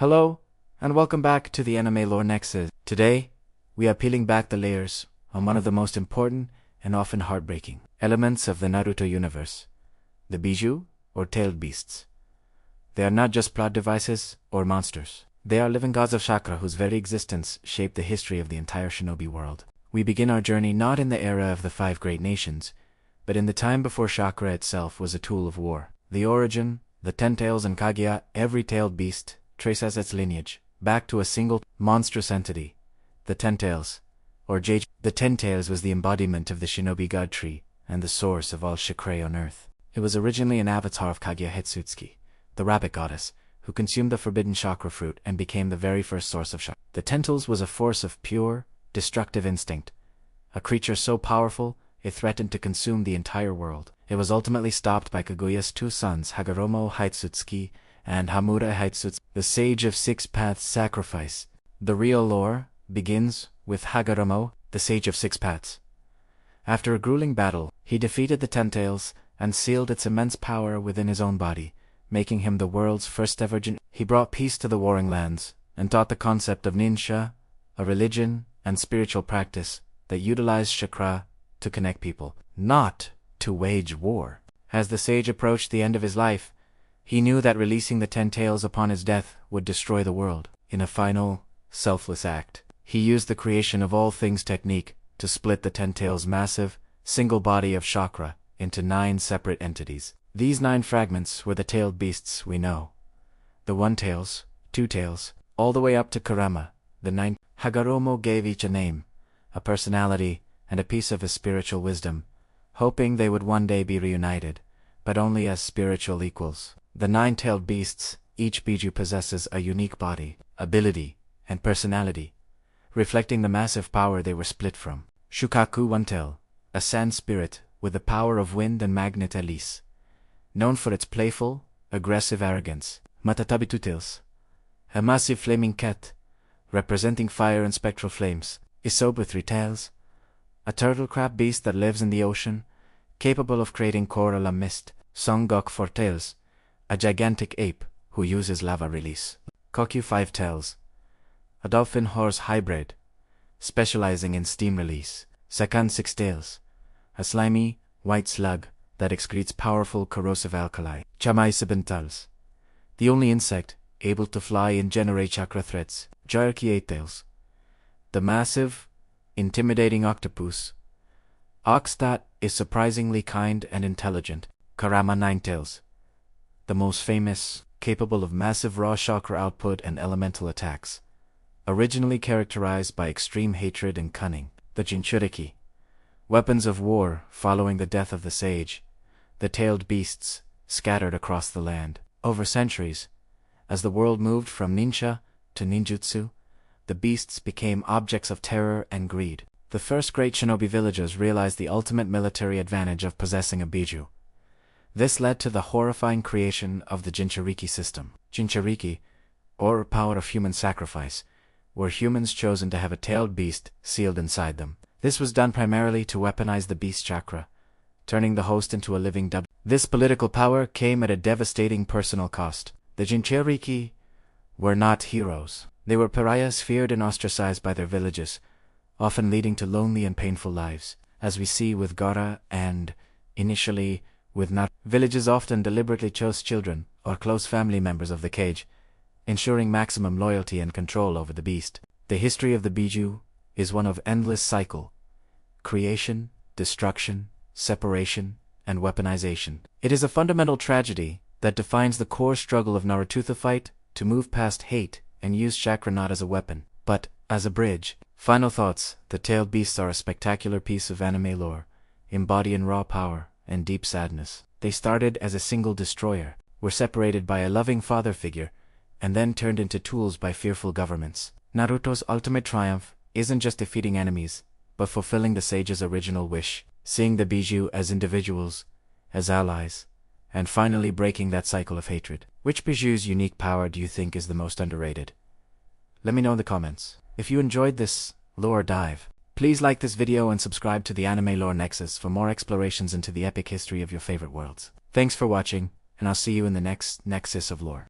Hello, and welcome back to the Anime Lore Nexus. Today, we are peeling back the layers on one of the most important and often heartbreaking elements of the Naruto universe, the Bijuu, or tailed beasts. They are not just plot devices or monsters. They are living gods of chakra whose very existence shaped the history of the entire Shinobi world. We begin our journey not in the era of the five great nations, but in the time before chakra itself was a tool of war. The origin, the ten tails and Kaguya, every tailed beast, traces its lineage back to a single monstrous entity, the ten tails, or J. The ten tails was the embodiment of the Shinobi god tree and the source of all chakra on earth. It was originally an avatar of Kaguya Ōtsutsuki, the rabbit goddess, who consumed the forbidden chakra fruit and became the very first source of chakra. The tentacles was a force of pure, destructive instinct, a creature so powerful it threatened to consume the entire world. It was ultimately stopped by Kaguya's two sons, Hagoromo Ōtsutsuki and Hamura Ōtsutsuki. The Sage of Six Paths sacrifice. The real lore begins with Hagoromo, the Sage of Six Paths. After a grueling battle, he defeated the ten tails and sealed its immense power within his own body, making him the world's first ever Jinchuriki. He brought peace to the warring lands and taught the concept of ninja, a religion and spiritual practice that utilized chakra to connect people, not to wage war. As the sage approached the end of his life, he knew that releasing the ten tails upon his death would destroy the world. In a final, selfless act, he used the creation of all things technique to split the ten tails' massive, single body of chakra into 9 separate entities. These 9 fragments were the tailed beasts we know. The one tails, two tails, all the way up to Kurama, the 9. Hagoromo gave each a name, a personality, and a piece of his spiritual wisdom, hoping they would one day be reunited, but only as spiritual equals. The 9-tailed beasts, each Bijuu possesses a unique body, ability, and personality, reflecting the massive power they were split from. Shukaku, one tail, a sand spirit with the power of wind and magnet Elise, known for its playful, aggressive arrogance. Matatabi, two tails, a massive flaming cat, representing fire and spectral flames. Isobe, 3 tails, a turtle crab beast that lives in the ocean, capable of creating coral and mist. Son Goku, 4 tails, a gigantic ape who uses lava release. Kokyu, 5 tails, a dolphin-horse hybrid, specializing in steam release. Sakan, 6 tails, a slimy, white slug that excretes powerful corrosive alkali. Chamai, 7 tails, the only insect able to fly and generate chakra threads. Jinchuriki, 8 tails, the massive, intimidating octopus. Ox that is surprisingly kind and intelligent. Kurama, 9 tails, the most famous, capable of massive raw chakra output and elemental attacks, originally characterized by extreme hatred and cunning. The Jinchuriki, weapons of war following the death of the sage, the tailed beasts scattered across the land. Over centuries, as the world moved from ninja to ninjutsu, the beasts became objects of terror and greed. The first great shinobi villagers realized the ultimate military advantage of possessing a Bijuu. This led to the horrifying creation of the Jinchuriki system. Jinchuriki, or power of human sacrifice, were humans chosen to have a tailed beast sealed inside them. This was done primarily to weaponize the beast chakra, turning the host into a living dub. This political power came at a devastating personal cost. The Jinchuriki were not heroes. They were pariahs feared and ostracized by their villages, often leading to lonely and painful lives, as we see with Gaara and, initially, with Naruto. Villages often deliberately chose children or close family members of the cage, ensuring maximum loyalty and control over the beast. The history of the Bijuu is one of endless cycle: creation, destruction, separation, and weaponization. It is a fundamental tragedy that defines the core struggle of Naruto: to fight, to move past hate, and use chakra not as a weapon, but as a bridge. Final thoughts: the tailed beasts are a spectacular piece of anime lore, embodying raw power and deep sadness. They started as a single destroyer, were separated by a loving father figure, and then turned into tools by fearful governments. Naruto's ultimate triumph isn't just defeating enemies, but fulfilling the sage's original wish, seeing the Bijuu as individuals, as allies, and finally breaking that cycle of hatred. Which Bijuu's unique power do you think is the most underrated? Let me know in the comments. If you enjoyed this lore dive, please like this video and subscribe to the Anime Lore Nexus for more explorations into the epic history of your favorite worlds. Thanks for watching, and I'll see you in the next Nexus of Lore.